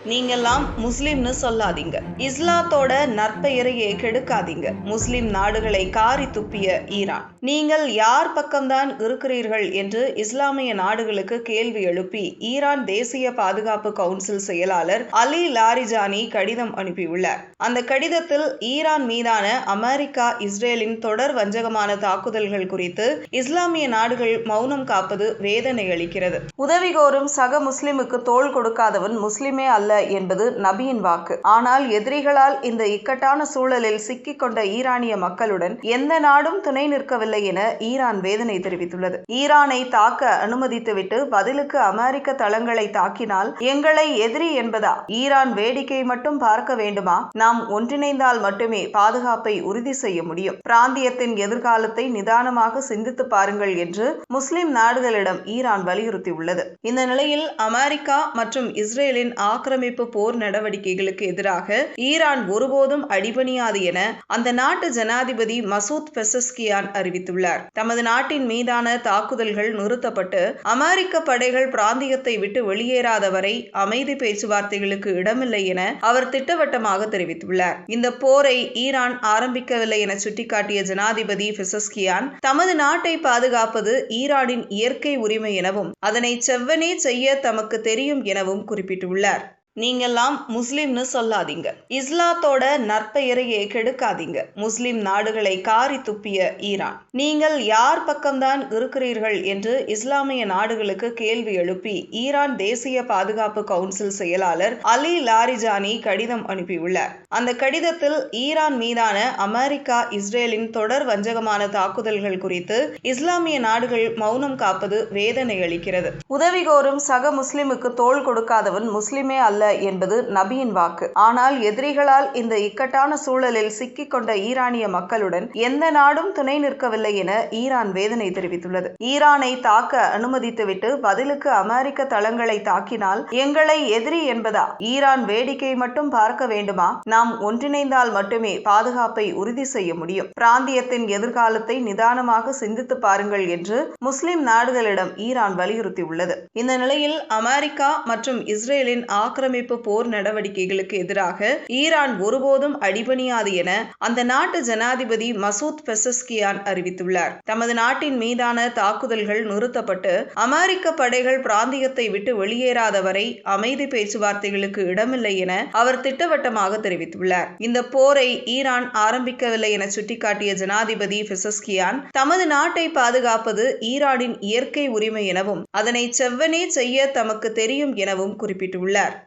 நீங்கெல்லாம் முஸ்லிம்னு சொல்லாதீங்க. இஸ்லாத்தோட நற்பெயரையே கெடுக்காதீங்க. முஸ்லிம் நாடுகளை காரி துப்பிய ஈரான். நீங்கள் யார் பக்கம்தான் இருக்கிறீர்கள் என்று இஸ்லாமிய நாடுகளுக்கு கேள்வி எழுப்பி ஈரான் தேசிய பாதுகாப்பு கவுன்சில் செயலாளர் அலி லாரிஜானி கடிதம் அனுப்பியுள்ளார். அந்த கடிதத்தில் ஈரான் மீதான அமெரிக்கா இஸ்ரேலின் தொடர் வஞ்சகமான தாக்குதல்கள் குறித்து இஸ்லாமிய நாடுகள் மௌனம் காப்பது வேதனை அளிக்கிறது. உதவி கோரும் சக முஸ்லிமுக்கு தோள் கொடுக்காதவன் முஸ்லிமே அல்ல என்பது நபியின் வாக்கு. ஆனால் எதிரிகளால் இந்த இக்கட்டான சூழலில் சிக்கிக் கொண்ட ஈரானிய மக்களுடன் எந்த நாடும் துணை நிற்கவில்லை என ஈரான் வேதனை தெரிவித்துள்ளது. ஈரானை தாக்க அனுமதித்துவிட்டு பதிலுக்கு அமெரிக்க தளங்களை தாக்கினால் எங்களை எதிரி என்பதா? ஈரான் வேடிக்கை மட்டும் பார்க்க வேண்டுமா? நாம் ஒன்றிணைந்தால் மட்டுமே பாதுகாப்பை உறுதி செய்ய முடியும். பிராந்தியத்தின் எதிர்காலத்தை நிதானமாக சிந்தித்து பாருங்கள் என்று முஸ்லிம் நாடுகளிடம் ஈரான் வலியுறுத்தியுள்ளது. இந்த நிலையில் அமெரிக்கா மற்றும் இஸ்ரேலின் ஆக்கிரமிப்பு போர் நடவடிக்கைகளுக்கு எதிராக ஈரான் ஒருபோதும் அடிபணியாது என அந்த நாட்டு ஜனாதிபதி மசூத் பெசஸ்கியான் அறிவித்துள்ளார். தமது நாட்டின் மீதான தாக்குதல்கள் நிறுத்தப்பட்டு அமெரிக்க படைகள் பிராந்தியத்தை விட்டு வெளியேறாத வரை அமைதி பேச்சுவார்த்தைகளுக்கு இடமில்லை என அவர் திட்டவட்டமாக தெரிவித்துள்ளார். இந்த போரை ஈரான் ஆரம்பிக்கவில்லை என சுட்டிக்காட்டிய ஜனாதிபதி பெசஸ்கியான் தமது நாட்டை பாதுகாப்பது ஈரானின் இயற்கை உரிமை எனவும் அதனை செவ்வனே செய்ய தமக்கு தெரியும் எனவும் குறிப்பிட்டுள்ளார். நீங்கெல்லாம் முஸ்லிம்னு சொல்லாதீங்க. இஸ்லாத்தோட நற்பெயரையே கெடுக்காதீங்க. முஸ்லிம் நாடுகளை காரி துப்பிய ஈரான். நீங்கள் யார் பக்கம்தான் இருக்கிறீர்கள் என்று இஸ்லாமிய நாடுகளுக்கு கேள்வி எழுப்பி ஈரான் தேசிய பாதுகாப்பு கவுன்சில் செயலாளர் அலி லாரிஜானி கடிதம் அனுப்பியுள்ளார். அந்த கடிதத்தில் ஈரான் மீதான அமெரிக்கா இஸ்ரேலின் தொடர் வஞ்சகமான தாக்குதல்கள் குறித்து இஸ்லாமிய நாடுகள் மௌனம் காப்பது வேதனை அளிக்கிறது. உதவி கோரும் சக முஸ்லிமுக்கு தோள் கொடுக்காதவன் முஸ்லிமே அல்ல என்பது நபியின் வாக்கு. ஆனால் எதிரிகளால் இந்த இக்கட்டான சூழலில் சிக்கிக் கொண்ட ஈரானிய மக்களுடன் எந்த நாடும் துணை நிற்கவில்லை என ஈரான் வேதனை தெரிவித்துள்ளது. ஈரானை தாக்க அனுமதித்துவிட்டு பதிலுக்கு அமெரிக்க தளங்களை தாக்கினால் எங்களை எதிரி என்பதா? ஈரான் வேடிக்கை மட்டும் பார்க்க வேண்டுமா? நாம் ஒன்றிணைந்தால் மட்டுமே பாதுகாப்பை உறுதி செய்ய முடியும். பிராந்தியத்தின் எதிர்காலத்தை நிதானமாக சிந்தித்து பாருங்கள் என்று முஸ்லிம் நாடுகளிடம் ஈரான் வலியுறுத்தியுள்ளது. இந்த நிலையில் அமெரிக்கா மற்றும் இஸ்ரேலின் ஆக்கிரமிப்பு போர் நடவடிக்கைகளுக்கு எதிராக ஈரான் ஒருபோதும் அடிபணியாது என அந்த நாட்டு ஜனாதிபதி மசூத் பெசஸ்கியான் அறிவித்துள்ளார். தமது நாட்டின் மீதான தாக்குதல்கள் நிறுத்தப்பட்டு அமெரிக்க படைகள் பிராந்தியத்தை விட்டு வெளியேறாத வரை அமைதி பேச்சுவார்த்தைகளுக்கு இடமில்லை என அவர் திட்டவட்டமாக தெரிவித்துள்ளார். இந்த போரை ஈரான் ஆரம்பிக்கவில்லை என சுட்டிக்காட்டிய ஜனாதிபதி பெசஸ்கியான் தமது நாட்டை பாதுகாப்பது ஈரானின் இயற்கை உரிமை எனவும் அதனை செவ்வனே செய்ய தமக்கு தெரியும் எனவும் குறிப்பிட்டுள்ளார்.